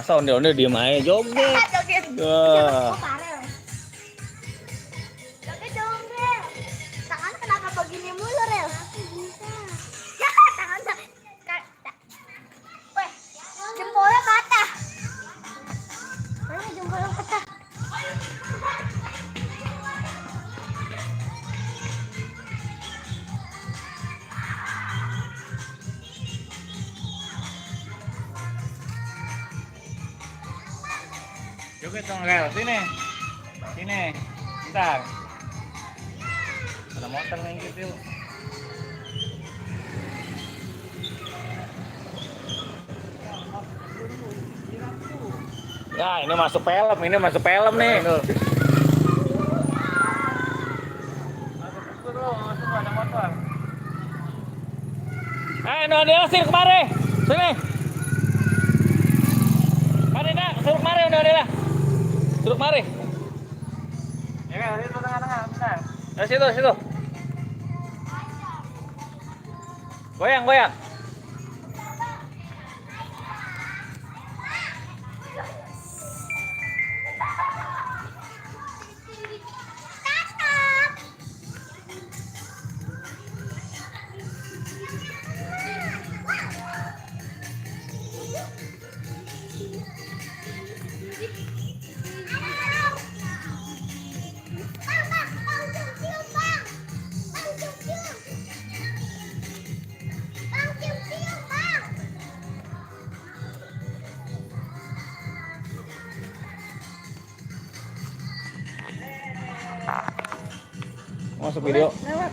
Masa ondel-ondel diem aja joget. Joget. Wah. Joget dong, Rel. Tangan kenapa begini mulu, Rel? Ya, tangan. Weh, jempolnya patah. Mana jempolnya patah? Joget dong, Rel. Sini. Sini. Bentar. Ada motor nih gitu. Ya, ini masuk film nih. Masuk ada motor. Nondela sini kemari. Sini. Mari nak, suruh kemari Nondela. Suruh kemari. Ya, situ tengah-tengah, bentar. Situ. Goyang. Masuk video. Lewat.